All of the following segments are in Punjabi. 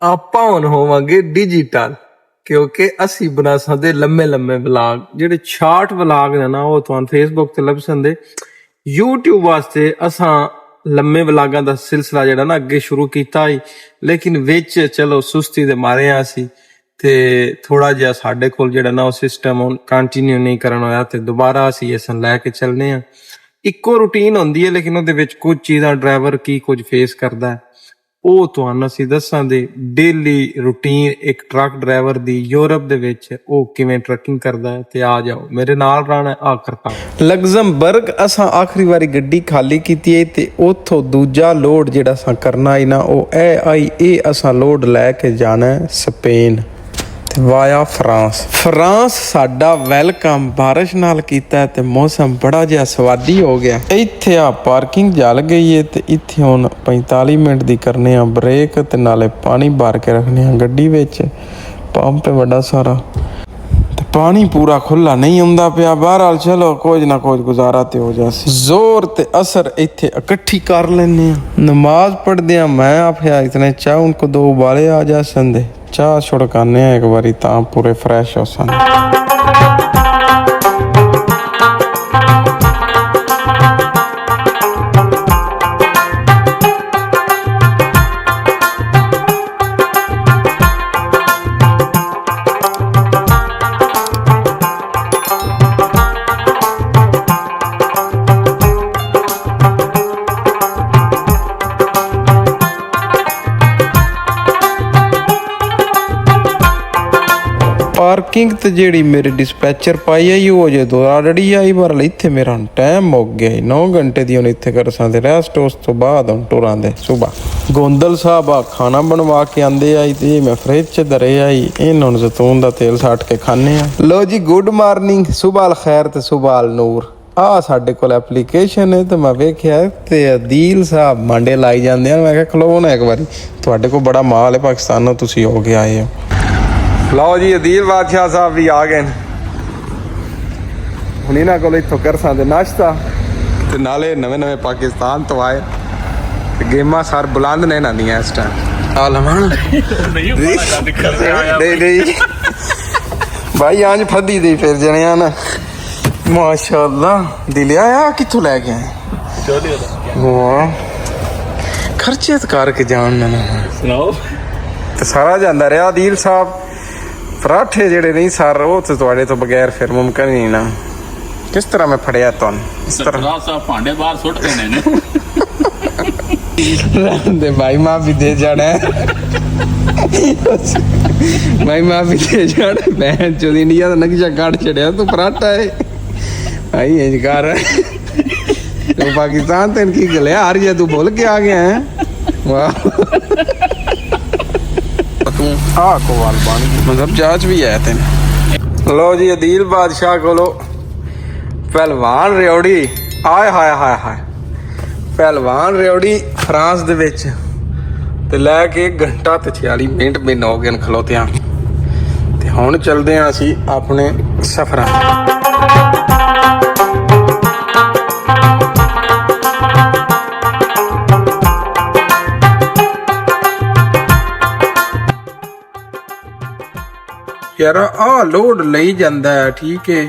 ਆਪਾਂ ਹੁਣ ਹੋਵਾਂਗੇ ਡਿਜੀਟਲ, ਕਿਉਂਕਿ ਅਸੀਂ ਬਣਾ ਸਕਦੇ ਲੰਮੇ ਲੰਮੇ ਵਲਾਗ। ਜਿਹੜੇ ਸ਼ਾਰਟ ਵਲਾਗ ਨੇ ਨਾ ਉਹ ਤੁਹਾਨੂੰ ਫੇਸਬੁੱਕ ਤੇ ਲੱਭ ਸਕਦੇ। YouTube ਵਾਸਤੇ ਅਸਾਂ ਲੰਮੇ ਵਲਾਗਾਂ ਦਾ ਸਿਲਸਿਲਾ ਜਿਹੜਾ ਨਾ ਅੱਗੇ ਸ਼ੁਰੂ ਕੀਤਾ ਸੀ, ਲੇਕਿਨ ਵਿੱਚ ਚਲੋ ਸੁਸਤੀ ਦੇ ਮਾਰੇ ਆ ਅਸੀਂ ਤੇ ਥੋੜਾ ਜਿਹਾ ਸਾਡੇ ਕੋਲ ਜਿਹੜਾ ਨਾ ਉਹ ਸਿਸਟਮ ਹੁਣ ਕੰਟੀਨਿਊ ਨਹੀਂ ਕਰਨ ਹੋਇਆ ਤੇ ਦੁਬਾਰਾ ਅਸੀਂ ਇਸ ਨੂੰ ਲੈ ਕੇ ਚੱਲਨੇ ਆ। ਇੱਕੋ ਰੂਟੀਨ ਹੁੰਦੀ ਹੈ, ਲੇਕਿਨ ਉਹਦੇ ਵਿੱਚ ਕੁਝ ਚੀਜ਼ਾਂ ਡਰਾਈਵਰ ਕੀ ਕੁਝ ਫੇਸ ਕਰਦਾ ਹੈ ਉਹ ਤੁਹਾਨੂੰ ਅਸੀਂ ਦੱਸਾਂਗੇ। ਡੇਲੀ ਰੂਟੀਨ ਇੱਕ ਟਰੱਕ ਡਰਾਈਵਰ ਦੀ ਯੂਰਪ ਦੇ ਵਿੱਚ ਉਹ ਕਿਵੇਂ ਟਰੱਕਿੰਗ ਕਰਦਾ ਹੈ। ਤੇ ਆ ਜਾਓ ਮੇਰੇ ਨਾਲ ਰਹਿਣਾ ਆਖਰ ਤੱਕ। ਲਗਜ਼ਮਬਰਗ ਅਸਾਂ ਆਖਰੀ ਵਾਰੀ ਗੱਡੀ ਖਾਲੀ ਕੀਤੀ ਹੈ ਤੇ ਉੱਥੋਂ ਦੂਜਾ ਲੋਡ ਜਿਹੜਾ ਅਸਾਂ ਕਰਨਾ ਹੈ ਨਾ ਉਹ ਇਹ ਅਸਾਂ ਲੋਡ ਲੈ ਕੇ ਜਾਣਾ ਸਪੇਨ ਵਾਇਆ ਫਰਾਂਸ। ਸਾਡਾ ਵੈਲਕਮ ਬਾਰਿਸ਼ ਨਾਲ ਕੀਤਾ ਤੇ ਮੌਸਮ ਬੜਾ ਜਿਹਾ ਸਵਾਦੀ ਹੋ ਗਿਆ। ਇੱਥੇ ਆ ਪਾਰਕਿੰਗ ਜਲ ਗਈ ਹੈ ਤੇ ਇੱਥੇ ਹੁਣ 45 ਮਿੰਟ ਦੀ ਕਰਨੇ ਆ ਬ੍ਰੇਕ ਤੇ ਨਾਲੇ ਪਾਣੀ ਭਰ ਕੇ ਰੱਖਣੇ ਆ ਗੱਡੀ ਵਿੱਚ। ਪੰਪ ਹੈ ਵੱਡਾ ਸਾਰਾ ਤੇ ਪਾਣੀ ਪੂਰਾ ਖੁੱਲਾ ਨਹੀਂ ਆਉਂਦਾ ਪਿਆ। ਬਹਰਹਾਲ ਚਲੋ ਕੁਝ ਨਾ ਕੁਝ ਗੁਜ਼ਾਰਾ ਤੇ ਹੋ ਜਾਸੀ। ਜ਼ੋਰ ਤੇ ਅਸਰ ਇੱਥੇ ਇਕੱਠੀ ਕਰ ਲੈਨੇ ਆ। ਨਮਾਜ਼ ਪੜ੍ਹਦੇ ਆ ਮੈਂ ਆਖਿਆ ਇਤਨੇ ਚਾਹ ਉनको 2 ਉਬਾਲੇ ਆ ਜਾ ਸੰਦੇ ਚਾਹ ਛੁੜਕਾਨੇ ਆ ਇੱਕ ਵਾਰੀ ਤਾਂ ਪੂਰੇ ਫਰੈਸ਼ ਹੋ ਸਨ। ਪਾਰਕਿੰਗ ਤੇ ਜਿਹੜੀ ਮੇਰੇ ਡਿਸਪੈਚਰ ਪਾਈ ਆਈ ਉਹ ਜੇ ਆਲਰੇਡੀ ਆਈ ਪਰ ਇੱਥੇ ਮੇਰਾ ਹੁਣ ਟਾਈਮ ਮੁੱਕ ਗਿਆ 9 ਘੰਟੇ ਦੀ ਹੁਣ ਇੱਥੇ ਕਰ ਸਕਦੇ ਰੈਸਟ। ਉਸ ਤੋਂ ਬਾਅਦ ਹੁਣ ਟੁਰਾਂ ਦੇ ਸੁਬਾ ਗੋਂਦਲ ਸਾਹਿਬ ਆ ਖਾਣਾ ਬਣਵਾ ਕੇ ਆਂਦੇ ਆਈ ਤੇ ਮੈਂ ਫਰਿੱਜ 'ਚ ਧਰੇ ਆਈ। ਇਹਨਾਂ ਨੂੰ ਜ਼ੈਤੂਨ ਦਾ ਤੇਲ ਸਾਟ ਕੇ ਖਾਂਦੇ ਆ। ਲੋ ਜੀ ਗੁੱਡ ਮਾਰਨਿੰਗ, ਸੁਬਾ ਅਲ ਖੈਰ ਤੇ ਸੁਬਾ ਅਲ ਨੂਰ। ਆ ਸਾਡੇ ਕੋਲ ਐਪਲੀਕੇਸ਼ਨ ਹੈ ਤੇ ਮੈਂ ਵੇਖਿਆ ਤੇ ਅਦੀਲ ਸਾਹਿਬ ਮਾਂਡੇ ਲਾਈ ਜਾਂਦੇ ਆ। ਮੈਂ ਕਿਹਾ ਖਲੋ ਨਾ ਇੱਕ ਵਾਰੀ, ਤੁਹਾਡੇ ਕੋਲ ਬੜਾ ਮਾਲ ਹੈ ਪਾਕਿਸਤਾਨੋਂ, ਤੁਸੀਂ ਹੋ ਕੇ ਆਏ ਹੋ। ਲਓ ਜੀ ਅਦੀਲ ਬਾਦਸ਼ਾਹ ਸਾਹਿਬ ਵੀ ਆ ਗਏ ਹੁਣ। ਇਹਨਾਂ ਕੋਲ ਇੱਥੋਂ ਕਰ ਸਕਦੇ ਨਾਸ਼ਤਾ ਤੇ ਨਾਲੇ ਨਵੇਂ ਪਾਕਿਸਤਾਨ ਤੋਂ ਆਏ ਤੇ ਗੇਮਾਂ ਸਰ ਬੁਲੰਦ ਨੇ ਇਹਨਾਂ ਦੀਆਂ ਇਸ ਟਾਈਮ। ਆ ਲਵਾਂ ਨਹੀਂ ਭਾਈ ਆਂਜ ਫੱਦੀ ਦੀ ਫਿਰ ਜਣਿਆ ਨਾ ਮਾਸ਼ਾਅੱਲਾ। ਦਿਲਿਆ ਆ ਕਿੱਥੋਂ ਲੈ ਕੇ ਆਏ? ਵਾਹ ਖਰਚੇ ਕਰਕੇ ਜਾਣ ਨਾ ਸੁਣਾਓ ਤੇ ਸਾਰਾ ਜਾਂਦਾ ਰਿਹਾ। ਅਦੀਲ ਸਾਹਿਬ ਪਰਾਠੇ ਜਿਹੜੇ ਨਹੀਂ ਸਰ ਉਹ ਤੇ ਤੁਹਾਡੇ ਤੋਂ ਬਗੈਰ ਫਿਰ ਮੁਮਕਿਨ ਨਹੀਂ ਨਾ। ਕਿਸ ਤਰ੍ਹਾਂ ਮੈਂ ਫੜਿਆ ਤੁਹਾਨੂੰ ਇਸ ਤਰ੍ਹਾਂ ਸਾਹਿਬ ਭਾਂਡੇ ਬਾਹਰ ਸੁੱਟ ਦੇਣੇ ਨੇ। ਰਹਿੰਦੇ ਭਾਈ ਮਾਫੀ ਦੇ ਜਾਣਾ ਭਾਈ ਮਾਫੀ ਦੇ ਜਾਣਾ। ਭੈਣ ਚੋਦ ਇੰਡੀਆ ਦਾ ਨਕਸ਼ਾ ਕੱਢ ਛੜਿਆ ਤੂੰ ਪਰਾਠਾ ਹੈ ਭਾਈ ਇੰਜ ਕਰ ਤੂੰ ਪਾਕਿਸਤਾਨ ਤੈਨੂੰ ਕੀ ਗੱਲ ਯਾਰ ਜੇ ਤੂੰ ਭੁੱਲ ਕੇ ਆ ਗਿਆ ਹੈ। ਵਾਹ ਆ ਕੋਵਾਲ ਬਣ ਗਈ ਮਤਲਬ ਜਾਂਚ ਵੀ ਹੈ ਤੈਨੂੰ। ਲੋ ਜੀ ਅਦੀਲ ਬਾਦਸ਼ਾਹ ਕੋਲੋਂ ਪਹਿਲਵਾਨ ਰਿਓੜੀ ਆਏ ਹਾਏ ਹਾਏ ਹਾਏ ਪਹਿਲਵਾਨ ਰਿਓੜੀ ਫਰਾਂਸ ਦੇ ਵਿੱਚ ਤੇ ਲੈ ਕੇ 1 ਘੰਟਾ ਤੇ 46 ਮਿੰਟ ਮੈਨੂੰ ਹੋ ਗਏ ਖਲੋਤਿਆਂ ਤੇ ਹੁਣ ਚੱਲਦੇ ਹਾਂ ਅਸੀਂ ਆਪਣੇ ਸਫ਼ਰਾਂ। ਯਾਰ ਆ ਲੋਡ ਲਈ ਜਾਂਦਾ ਹੈ ਠੀਕ ਹੈ।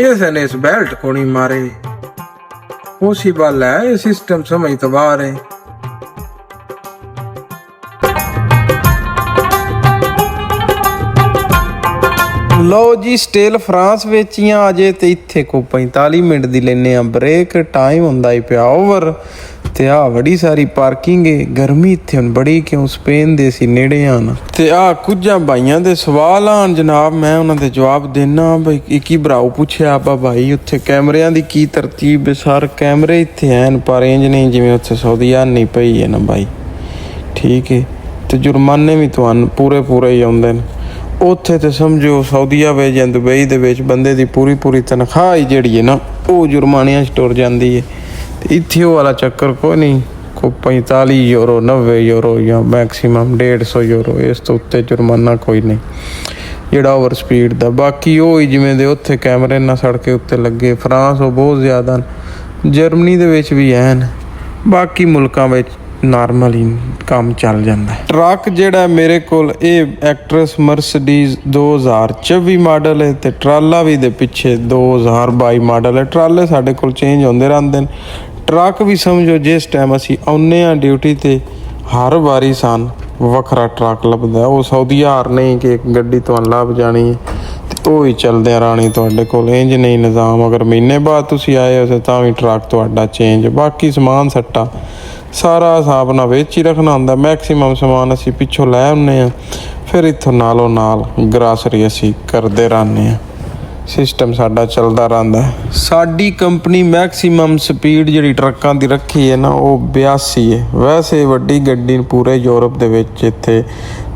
ਇਸ ਨੇ ਇਸ ਬੈਲਟ ਕੋ ਨਹੀਂ ਮਾਰੇ ਉਸੀ ਬਾਲ ਹੈ। ਇਹ ਸਿਸਟਮ ਸਮਝ ਤੋਂ ਬਾਹਰ ਹੈ। ਲਓ ਜੀ ਸਟੇਲ ਫਰਾਂਸ ਵਿੱਚ ਹੀ ਆ ਅਜੇ ਤੇ ਇੱਥੇ ਕੋ 45 ਮਿੰਟ ਦੀ ਲੈਨੇ ਆ ਬ੍ਰੇਕ। ਟਾਈਮ ਹੁੰਦਾ ਹੀ ਪਿਆ ਓਵਰ ਤੇ ਆ ਬੜੀ ਸਾਰੀ ਪਾਰਕਿੰਗ ਹੈ। ਗਰਮੀ ਇੱਥੇ ਹੁਣ ਬੜੀ ਕਿਉਂ ਸਪੇਨ ਦੇ ਸੀ ਨੇੜੇ ਆਣ ਤੇ ਆ ਕੁਝਾਂ ਭਾਈਆਂ ਦੇ ਸਵਾਲ ਆਣ ਜਨਾਬ ਮੈਂ ਉਹਨਾਂ ਦੇ ਜਵਾਬ ਦੇਣਾ। ਬਈ ਕੀ ਭਰਾਓ ਪੁੱਛਿਆ ਆਪਾਂ ਭਾਈ ਉੱਥੇ ਕੈਮਰਿਆਂ ਦੀ ਕੀ ਤਰਤੀਬ? ਸਰ ਕੈਮਰੇ ਇੱਥੇ ਐਨ ਪਰ ਇੰਜ ਨਹੀਂ ਜਿਵੇਂ ਉੱਥੇ ਸਾਊਦੀਆ ਨਹੀਂ ਪਈ ਹੈ ਨਾ ਭਾਈ ਠੀਕ ਹੈ। ਤੇ ਜੁਰਮਾਨੇ ਵੀ ਤੁਹਾਨੂੰ ਪੂਰੇ ਹੀ ਆਉਂਦੇ ਨੇ। ਉੱਥੇ ਤੇ ਸਮਝੋ ਸਾਊਦੀਆ ਵਿੱਚ ਜਾਂ ਦੁਬਈ ਦੇ ਵਿੱਚ ਬੰਦੇ ਦੀ ਪੂਰੀ ਤਨਖਾਹ ਹੀ ਜਿਹੜੀ ਹੈ ਨਾ ਉਹ ਜੁਰਮਾਨਿਆਂ 'ਚ ਟੁਰ ਜਾਂਦੀ ਹੈ। ਤੇ ਇੱਥੇ ਉਹ ਵਾਲਾ ਚੱਕਰ ਕੋਈ ਨਹੀਂ। ਕੋਈ 45 ਯੂਰੋ 90 ਯੂਰੋ ਜਾਂ ਮੈਕਸੀਮਮ 150 ਯੂਰੋ ਇਸ ਤੋਂ ਉੱਤੇ ਜੁਰਮਾਨਾ ਕੋਈ ਨਹੀਂ ਜਿਹੜਾ ਓਵਰ ਸਪੀਡ ਦਾ। ਬਾਕੀ ਉਹ ਹੀ ਜਿਵੇਂ ਦੇ ਉੱਥੇ ਕੈਮਰੇ ਨਾ ਸੜਕੇ ਉੱਤੇ ਲੱਗੇ। ਫਰਾਂਸ ਉਹ ਬਹੁਤ ਜ਼ਿਆਦਾ, ਜਰਮਨੀ ਦੇ ਵਿੱਚ ਵੀ ਐਨ, ਬਾਕੀ ਮੁਲਕਾਂ ਵਿੱਚ ਨਾਰਮਲ ਹੀ ਕੰਮ ਚੱਲ ਜਾਂਦਾ। ਟਰੱਕ ਜਿਹੜਾ ਮੇਰੇ ਕੋਲ ਇਹ ਐਕਟਰਸ ਮਰਸੀਡੀਜ਼ 2024 ਮਾਡਲ ਹੈ ਤੇ ਟਰਾਲਾ ਵੀ ਦੇ ਪਿੱਛੇ 2022 ਮਾਡਲ ਹੈ। ਟਰਾਲੇ ਸਾਡੇ ਕੋਲ ਚੇਂਜ ਹੁੰਦੇ ਰਹਿੰਦੇ ਨੇ। ਟਰੱਕ ਵੀ ਸਮਝੋ ਜਿਸ ਟਾਈਮ ਅਸੀਂ ਆਉਂਦੇ ਹਾਂ ਡਿਊਟੀ ਤੇ ਹਰ ਵਾਰੀ ਸਾਨੂੰ ਵੱਖਰਾ ਟਰੱਕ ਲੱਭਦਾ। ਉਹ ਸਊਦੀ ਹਾਰ ਨਹੀਂ ਕਿ ਇੱਕ ਗੱਡੀ ਤੁਹਾਨੂੰ ਲੱਭ ਜਾਣੀ ਤੇ ਉਹ ਹੀ ਚੱਲਦੇ ਰਹਿਣੀ ਤੁਹਾਡੇ ਕੋਲ। ਇੰਜ ਨਹੀਂ ਨਿਜ਼ਾਮ। ਅਗਰ ਮਹੀਨੇ ਬਾਅਦ ਤੁਸੀਂ ਆਏ ਹੋ ਤਾਂ ਵੀ ਟਰੱਕ ਤੁਹਾਡਾ ਚੇਂਜ। ਬਾਕੀ ਸਮਾਨ ਸੱਟਾ ਸਾਰਾ ਹਿਸਾਬ ਨਾਲ ਵਿੱਚ ਹੀ ਰੱਖਣਾ ਹੁੰਦਾ। ਮੈਕਸੀਮਮ ਸਮਾਨ ਅਸੀਂ ਪਿੱਛੋਂ ਲੈ ਆਉਂਦੇ ਹਾਂ, ਫਿਰ ਇੱਥੋਂ ਨਾਲੋਂ ਨਾਲ ਗਰਾਸਰੀ ਅਸੀਂ ਕਰਦੇ ਰਹਿੰਦੇ ਹਾਂ। ਸਿਸਟਮ ਸਾਡਾ ਚੱਲਦਾ ਰਹਿੰਦਾ। ਸਾਡੀ ਕੰਪਨੀ ਮੈਕਸੀਮਮ ਸਪੀਡ ਜਿਹੜੀ ਟਰੱਕਾਂ ਦੀ ਰੱਖੀ ਹੈ ਨਾ ਉਹ 82 ਹੈ। ਵੈਸੇ ਵੱਡੀ ਗੱਡੀ ਪੂਰੇ ਯੂਰਪ ਦੇ ਵਿੱਚ ਇੱਥੇ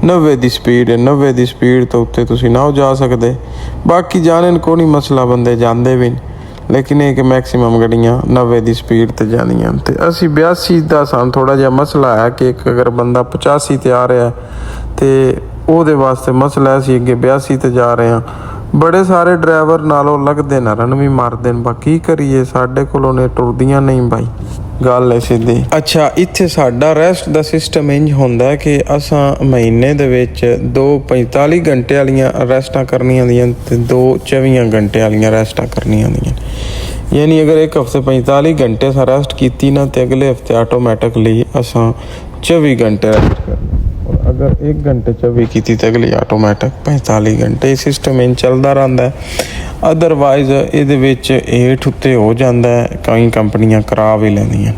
90 ਦੀ ਸਪੀਡ ਹੈ। 90 ਦੀ ਸਪੀਡ ਤੋਂ ਉੱਤੇ ਤੁਸੀਂ ਨਾ ਜਾ ਸਕਦੇ। ਬਾਕੀ ਜਾਣਨ ਕੋਈ ਨਹੀਂ ਮਸਲਾ, ਬੰਦੇ ਜਾਂਦੇ ਵੀ ਲੇਕਿਨ ਇਹ ਕਿ ਮੈਕਸੀਮਮ ਗੱਡੀਆਂ 90 ਦੀ ਸਪੀਡ ਤੇ ਜਾਂਦੀਆਂ ਤੇ ਅਸੀਂ 82 ਦਾ ਸਾਨੂੰ ਥੋੜ੍ਹਾ ਜਿਹਾ ਮਸਲਾ ਹੈ ਕਿ ਇੱਕ ਅਗਰ ਬੰਦਾ 85 ਤੇ ਆ ਰਿਹਾ ਤੇ ਉਹਦੇ ਵਾਸਤੇ ਮਸਲਾ ਅਸੀਂ ਅੱਗੇ 82 ਤੇ ਜਾ ਰਹੇ ਹਾਂ। ਬੜੇ ਸਾਰੇ ਡਰਾਈਵਰ ਨਾਲੋਂ ਲੱਗਦੇ ਨਾ ਰਨ ਵੀ ਮਾਰਦੇ ਨੇ। ਬਾਕੀ ਕਰੀਏ, ਸਾਡੇ ਕੋਲੋਂ ਨੇ ਟੁਰਦੀਆਂ ਨਹੀਂ ਬਾਈ, ਗੱਲ ਹੈ ਸਿੱਧੀ। ਅੱਛਾ, ਇੱਥੇ ਸਾਡਾ ਰੈਸਟ ਦਾ ਸਿਸਟਮ ਇੰਝ ਹੁੰਦਾ ਕਿ ਅਸਾਂ ਮਹੀਨੇ ਦੇ ਵਿੱਚ 2 45 ਘੰਟੇ ਵਾਲੀਆਂ ਰੈਸਟਾਂ ਕਰਨੀਆਂ ਹੁੰਦੀਆਂ ਤੇ 2 24 ਘੰਟੇ ਵਾਲੀਆਂ ਰੈਸਟਾਂ ਕਰਨੀਆਂ ਹੁੰਦੀਆਂ। ਯਾਨੀ ਅਗਰ ਇੱਕ ਹਫ਼ਤੇ 45 ਘੰਟੇ ਅਸਾਂ ਰੈਸਟ ਕੀਤੀ ਨਾ ਤੇ ਅਗਲੇ ਹਫ਼ਤੇ ਆਟੋਮੈਟਿਕਲੀ ਅਸਾਂ 24 ਘੰਟੇ ਰੈਸਟ ਕਰਨੀ। ਅਗਰ 1 ਘੰਟੇ 24 ਕੀਤੀ ਤਾਂ ਅਗਲੀ ਆਟੋਮੈਟਿਕ 45 ਘੰਟੇ। ਇਹ ਸਿਸਟਮ ਇੰਝ ਚੱਲਦਾ ਰਹਿੰਦਾ। ਅਦਰਵਾਈਜ਼ ਇਹਦੇ ਵਿੱਚ ਹੇਠ ਉੱਤੇ ਹੋ ਜਾਂਦਾ। ਕਈ ਕੰਪਨੀਆਂ ਕਰਾ ਵੀ ਲੈਂਦੀਆਂ,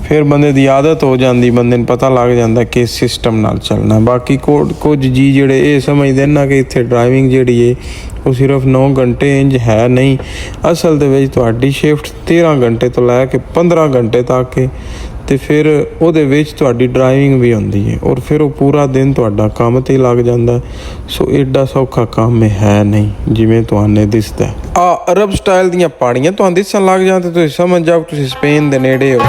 ਫਿਰ ਬੰਦੇ ਦੀ ਆਦਤ ਹੋ ਜਾਂਦੀ, ਬੰਦੇ ਨੂੰ ਪਤਾ ਲੱਗ ਜਾਂਦਾ ਕਿ ਇਸ ਸਿਸਟਮ ਨਾਲ ਚੱਲਣਾ। ਬਾਕੀ ਕੁਝ ਜੀ ਜਿਹੜੇ ਇਹ ਸਮਝਦੇ ਨਾ ਕਿ ਇੱਥੇ ਡਰਾਈਵਿੰਗ ਜਿਹੜੀ ਹੈ ਉਹ ਸਿਰਫ 9 ਘੰਟੇ ਇੰਝ ਹੈ ਨਹੀਂ। ਅਸਲ ਦੇ ਵਿੱਚ ਤੁਹਾਡੀ ਸ਼ਿਫਟ 13 ਘੰਟੇ ਤੋਂ ਲੈ ਕੇ 15 ਘੰਟੇ ਤੱਕ ਹੈ ਤੇ ਫਿਰ ਉਹਦੇ ਵਿੱਚ ਤੁਹਾਡੀ ਡਰਾਈਵਿੰਗ ਵੀ ਹੁੰਦੀ ਹੈ ਔਰ ਫਿਰ ਉਹ ਪੂਰਾ ਦਿਨ ਤੁਹਾਡਾ ਕੰਮ 'ਤੇ ਲੱਗ ਜਾਂਦਾ। ਸੋ ਐਡਾ ਸੌਖਾ ਕੰਮ ਹੈ ਨਹੀਂ ਜਿਵੇਂ ਤੁਹਾਨੂੰ ਦਿਸਦਾ। ਅਰਬ ਸਟਾਈਲ ਦੀਆਂ ਪਹਾੜੀਆਂ ਤੁਹਾਨੂੰ ਦਿਸਣ ਲੱਗ ਜਾਣ ਤੇ ਤੁਸੀਂ ਸਮਝ ਜਾਓ ਤੁਸੀਂ ਸਪੇਨ ਦੇ ਨੇੜੇ ਹੋ।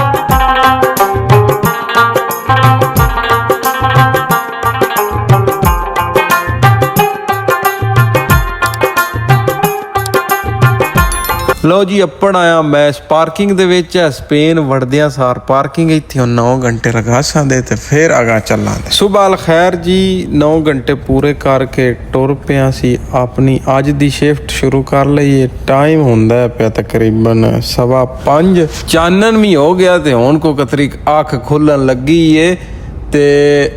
ਲਓ ਜੀ, ਅੱਪੜ ਆਇਆ ਮੈਂ ਪਾਰਕਿੰਗ ਦੇ ਵਿੱਚ। ਸਪੇਨ ਵੜਦਿਆਂ ਸਾਰ ਪਾਰਕਿੰਗ ਇੱਥੇ 9 ਘੰਟੇ ਲਗਾ ਸਕਦੇ ਤੇ ਫਿਰ ਅਗਾ ਚੱਲਾਂਗੇ। ਸੁਬਾਹ ਅਲ ਖੈਰ ਜੀ, 9 ਘੰਟੇ ਪੂਰੇ ਕਰਕੇ ਟੁਰ ਪਿਆ ਸੀ। ਆਪਣੀ ਅੱਜ ਦੀ ਸ਼ਿਫਟ ਸ਼ੁਰੂ ਕਰ ਲਈਏ। ਟਾਈਮ ਹੁੰਦਾ ਪਿਆ ਤਕਰੀਬਨ 5:15। ਚਾਨਣ ਵੀ ਹੋ ਗਿਆ ਤੇ ਹੁਣ ਕੋ ਕਤਰੀ ਅੱਖ ਖੁੱਲਣ ਲੱਗੀ ਏ ਤੇ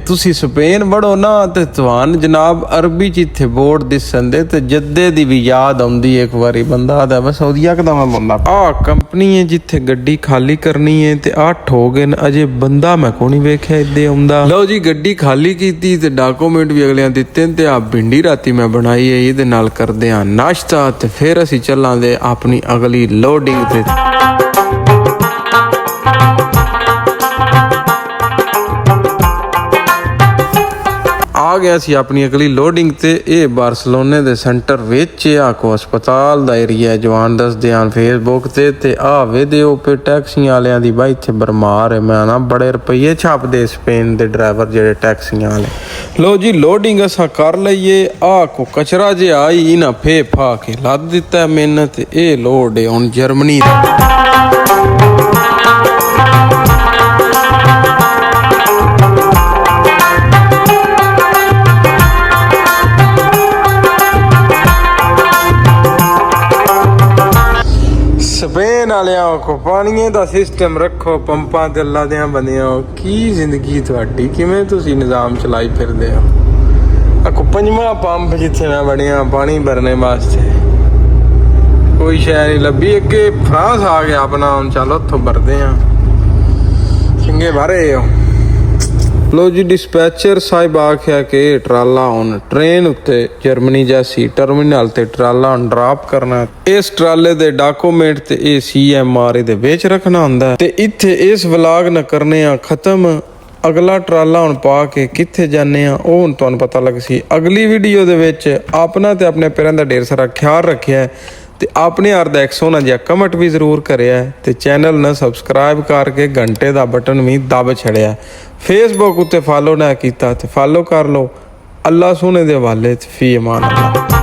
ਤੁਸੀਂ ਸਪੇਨ ਵੜੋ ਨਾ ਤੇ ਤੁਹਾਨੂੰ ਜਨਾਬ ਅਰਬੀ 'ਚ ਇੱਥੇ ਬੋਰਡ ਦਿਸਣ ਦੇ ਤੇ ਜੱਦੇ ਦੀ ਵੀ ਯਾਦ ਆਉਂਦੀ। ਇੱਕ ਵਾਰੀ ਬੰਦਾ ਆਦਾ ਬਸ ਸਊਦੀਆ ਕਦਮ ਬੰਦਾ ਕੰਪਨੀ ਹੈ ਜਿੱਥੇ ਗੱਡੀ ਖਾਲੀ ਕਰਨੀ ਹੈ ਤੇ 8 ਹੋ ਗਏ ਨੇ, ਅਜੇ ਬੰਦਾ ਮੈਂ ਕੋਈ ਨਹੀਂ ਵੇਖਿਆ ਇੱਦੇ ਆਉਂਦਾ। ਲਓ ਜੀ, ਗੱਡੀ ਖਾਲੀ ਕੀਤੀ ਤੇ ਡਾਕੂਮੈਂਟ ਵੀ ਅਗਲਿਆਂ ਦਿੱਤੇ ਤੇ ਆ ਭਿੰਡੀ ਰਾਤੀ ਮੈਂ ਬਣਾਈ ਹੈ। ਇਹਦੇ ਨਾਲ ਕਰਦੇ ਆ ਨਾਸ਼ਤਾ ਤੇ ਫਿਰ ਅਸੀਂ ਚੱਲਾਂਗੇ ਆਪਣੀ ਅਗਲੀ ਲੋਡਿੰਗ ਤੇ। ਆ ਗਿਆ ਸੀ ਆਪਣੀ ਅਗਲੀ ਲੋਡਿੰਗ ਤੇ। ਇਹ ਬਾਰਸਲੋਨੇ ਦੇ ਸੈਂਟਰ ਵਿੱਚ ਆ ਕੋ ਹਸਪਤਾਲ ਦਾ ਏਰੀਆ ਜਵਾਨ ਦੱਸਦੇ ਹਨ ਫੇਸਬੁੱਕ ਤੇ ਆ ਵੀਡੀਓ ਪੇ ਟੈਕਸੀਆਂ ਵਾਲਿਆਂ ਦੀ ਬਾਈ ਇੱਥੇ ਬਰਮਾਰ ਹੈ। ਮੈਂ ਨਾ ਬੜੇ ਰੁਪਈਏ ਛਾਪਦੇ ਸਪੇਨ ਦੇ ਡਰਾਈਵਰ ਜਿਹੜੇ ਟੈਕਸੀਆਂ ਵਾਲੇ। ਲੋ ਜੀ, ਲੋਡਿੰਗ ਅਸਾਂ ਕਰ ਲਈਏ। ਆ ਕੋ ਕਚਰਾ ਜੇ ਆਈ ਨਾ ਫੇ ਫਾ ਕੇ ਲੱਦ ਦਿੱਤਾ ਮਿਹਨਤ। ਇਹ ਲੋਡ ਹੈ ਹੁਣ ਜਰਮਨੀ ਦਾ। ਸਪੇਨ ਵਾਲਿਆਂ ਕੋ ਪਾਣੀਏ ਦਾ ਸਿਸਟਮ ਰੱਖੋ, ਪੰਪਾਂ ਤੇ ਅੱਲਾ ਦਿਆਂ ਬੰਦਿਆਂ। ਕੀ ਜ਼ਿੰਦਗੀ ਤੁਹਾਡੀ, ਕਿਵੇਂ ਤੁਸੀਂ ਨਿਜ਼ਾਮ ਚਲਾਈ ਫਿਰਦੇ ਹੋ। ਆਖੋ 5ਵਾਂ ਪੰਪ ਜਿੱਥੇ ਮੈਂ ਬਣਿਆ ਪਾਣੀ ਭਰਨੇ ਵਾਸਤੇ, ਕੋਈ ਸ਼ੈ ਨਹੀਂ ਲੱਭੀ। ਅੱਗੇ ਫਰਾਂਸ ਆ ਗਿਆ ਆਪਣਾ, ਹੁਣ ਚੱਲ ਉੱਥੋਂ ਭਰਦੇ ਆ। ਚੰਗੇ ਬਾਰੇ ਹੋ। ਲੋ ਜੀ, ਡਿਸਪੈਚਰ ਸਾਹਿਬ ਆਖਿਆ ਕਿ ਟਰਾਲਾ ਹੁਣ ਟ੍ਰੇਨ ਉੱਤੇ ਜਰਮਨੀ ਜੈਸੀ ਟਰਮੀਨਲ ਤੇ ਟਰਾਲਾ ਹੁਣ ਡਰਾਪ ਕਰਨਾ। ਇਸ ਟਰਾਲੇ ਦੇ ਡਾਕੂਮੈਂਟ ਤੇ ਇਹ CMR ਦੇ ਵਿੱਚ ਰੱਖਣਾ ਹੁੰਦਾ ਤੇ ਇੱਥੇ ਇਸ ਵਲਾਗ ਨਾ ਕਰਨੇ ਆ ਖਤਮ। ਅਗਲਾ ਟਰਾਲਾ ਹੁਣ ਪਾ ਕੇ ਕਿੱਥੇ ਜਾਂਦੇ ਆ ਉਹ ਹੁਣ ਤੁਹਾਨੂੰ ਪਤਾ ਲੱਗ ਸੀ ਅਗਲੀ ਵੀਡੀਓ ਦੇ ਵਿੱਚ। ਆਪਣਾ ਤੇ ਆਪਣੇ ਪੈਰਾਂ ਦਾ ਢੇਰ ਸਾਰਾ ਖਿਆਲ ਰੱਖਿਆ ਤੇ ਆਪਣੇ ਹਰ ਦਾ ਇੱਕ ਸੋਹਣਾ ਜਿਹਾ ਕਮੈਂਟ ਵੀ ਜ਼ਰੂਰ ਕਰਿਆ ਤੇ ਚੈਨਲ ਨੂੰ ਸਬਸਕ੍ਰਾਈਬ ਕਰਕੇ ਘੰਟੇ ਦਾ ਬਟਨ ਵੀ ਦਬ ਛੜਿਆ। ਫੇਸਬੁੱਕ ਉੱਤੇ ਫਾਲੋ ਨਾ ਕੀਤਾ ਤੇ ਫਾਲੋ ਕਰ ਲਓ। ਅੱਲਾ ਸੋਹਣੇ ਦੇ ਹਵਾਲੇ ਤੇ ਫੀ ਅਮਾਨ ਅੱਲਾ।